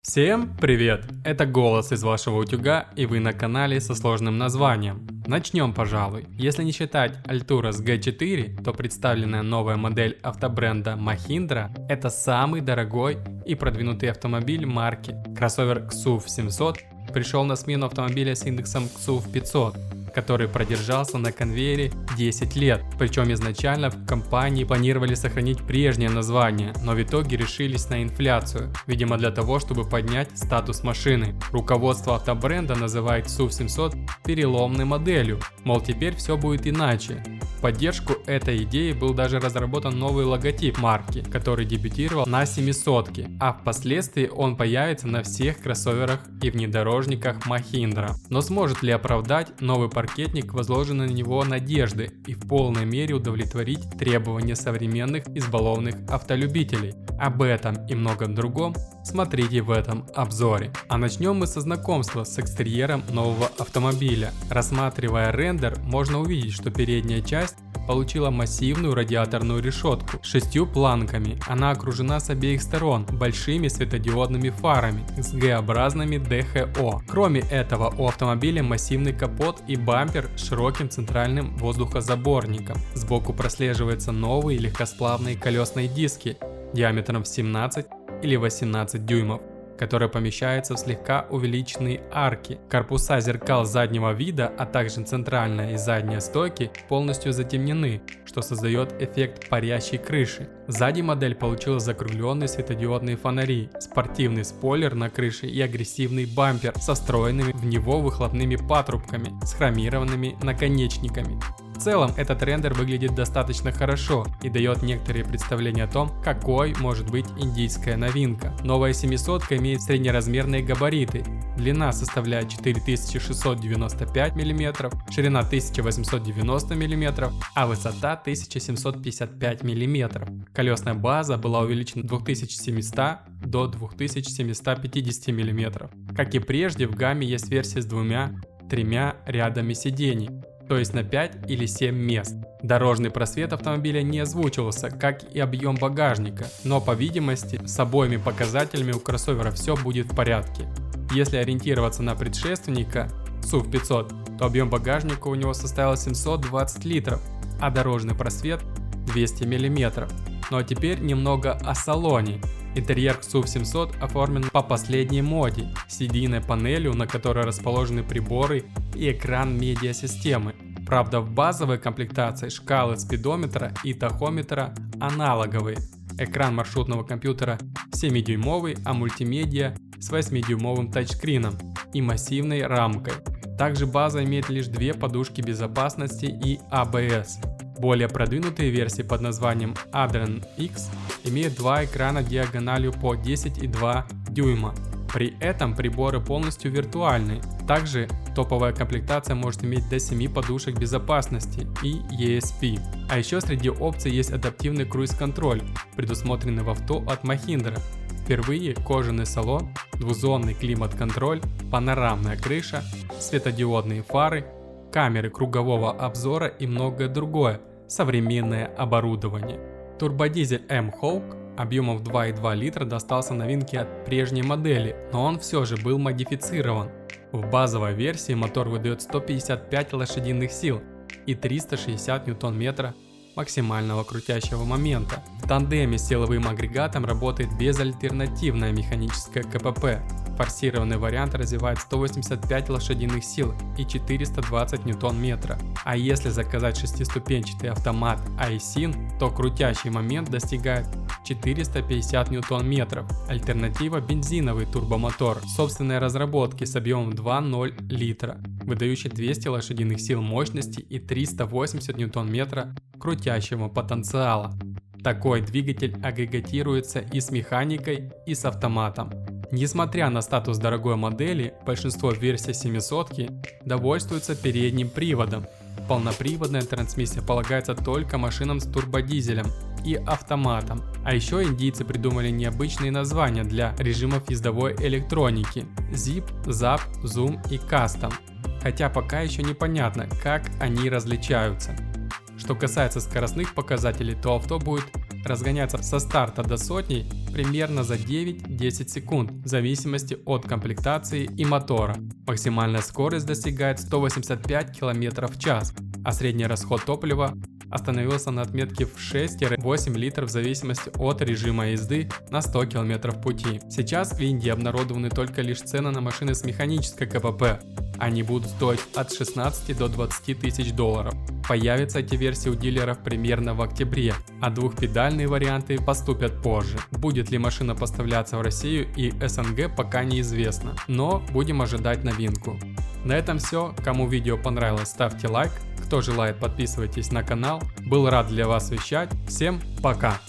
Всем привет! Это голос из вашего утюга, и вы на канале со сложным названием. Начнем, пожалуй. Если не считать Alturas G4, то представленная новая модель автобренда Mahindra – это самый дорогой и продвинутый автомобиль марки. Кроссовер XUV 700 пришел на смену автомобиля с индексом XUV 500, который продержался на конвейере 10 лет. Причем изначально в компании планировали сохранить прежнее название, но в итоге решились на инфляцию, видимо для того, чтобы поднять статус машины. Руководство автобренда называет XUV 700 переломной моделью, мол теперь все будет иначе. В поддержку этой идеи был даже разработан новый логотип марки, который дебютировал на 700, а впоследствии он появится на всех кроссоверах и внедорожниках Mahindra. Но сможет ли оправдать новый паркетник возложенные на него надежды и в полной мере удовлетворить требования современных избалованных автолюбителей? Об этом и многом другом смотрите в этом обзоре. А начнем мы со знакомства с экстерьером нового автомобиля. Рассматривая рендер, можно увидеть, что передняя часть получила массивную радиаторную решетку с 6 планками. Она окружена с обеих сторон большими светодиодными фарами с Г-образными ДХО. Кроме этого, у автомобиля массивный капот и бампер с широким центральным воздухозаборником. Сбоку прослеживаются новые легкосплавные колесные диски диаметром в 17 или 18 дюймов, которые помещаются в слегка увеличенные арки. Корпуса зеркал заднего вида, а также центральная и задняя стойки полностью затемнены, что создает эффект парящей крыши. Сзади модель получила закругленные светодиодные фонари, спортивный спойлер на крыше и агрессивный бампер со встроенными в него выхлопными патрубками с хромированными наконечниками. В целом этот рендер выглядит достаточно хорошо и дает некоторые представления о том, какой может быть индийская новинка. Новая 700 имеет среднеразмерные габариты. Длина составляет 4695 мм, ширина 1890 мм, а высота 1755 мм. Колесная база была увеличена с 2700 до 2750 мм. Как и прежде, в гамме есть версия с 2-3 рядами сидений, то есть на 5 или 7 мест. Дорожный просвет автомобиля не озвучивался, как и объем багажника, но по видимости с обоими показателями у кроссовера все будет в порядке. Если ориентироваться на предшественника XUV 500, то объем багажника у него составил 720 литров, а дорожный просвет 200 мм. Ну а теперь немного о салоне. Интерьер XUV 700 оформлен по последней моде, с единой панелью, на которой расположены приборы и экран медиасистемы. Правда, в базовой комплектации шкалы спидометра и тахометра аналоговые. Экран маршрутного компьютера 7-дюймовый, а мультимедиа с 8-дюймовым тачскрином и массивной рамкой. Также база имеет лишь 2 подушки безопасности и ABS. Более продвинутые версии под названием Adreno X имеют 2 экрана диагональю по 10,2 дюйма. При этом приборы полностью виртуальны. Также топовая комплектация может иметь до 7 подушек безопасности и ESP. А еще среди опций есть адаптивный круиз-контроль, предусмотренный в авто от Mahindra. Впервые кожаный салон, двузонный климат-контроль, панорамная крыша, светодиодные фары, камеры кругового обзора и многое другое современное оборудование. Турбодизель M-Hawk объемом в 2,2 литра достался новинке от прежней модели, но он все же был модифицирован. В базовой версии мотор выдает 155 лошадиных сил и 360 ньютон-метра максимального крутящего момента. В тандеме с силовым агрегатом работает безальтернативное механическое КПП. Форсированный вариант развивает 185 лошадиных сил и 420 ньютон-метра. А если заказать шестиступенчатый автомат iSyn, то крутящий момент достигает 450 ньютон-метров. Альтернатива — бензиновый турбомотор собственной разработки с объемом 2,0 литра, выдающий 200 лошадиных сил мощности и 380 ньютон-метра крутящего потенциала. Такой двигатель агрегатируется и с механикой, и с автоматом. Несмотря на статус дорогой модели, большинство версий 700 довольствуются передним приводом. Полноприводная трансмиссия полагается только машинам с турбодизелем и автоматом. А еще индийцы придумали необычные названия для режимов ездовой электроники: Zip, Zap, Zoom и Custom. Хотя пока еще непонятно, как они различаются. Что касается скоростных показателей, то авто будет разгоняется со старта до сотни примерно за 9-10 секунд в зависимости от комплектации и мотора. Максимальная скорость достигает 185 км в час, а средний расход топлива остановился на отметке в 6-8 литров в зависимости от режима езды на 100 км пути. Сейчас в Индии обнародованы только лишь цены на машины с механической КПП. Они будут стоить от 16 до 20 тысяч долларов. Появятся эти версии у дилеров примерно в октябре, а двухпедальные варианты поступят позже. Будет ли машина поставляться в Россию и СНГ, пока неизвестно, но будем ожидать новинку. На этом все. Кому видео понравилось, ставьте лайк. Кто желает, подписывайтесь на канал. Был рад для вас вещать. Всем пока!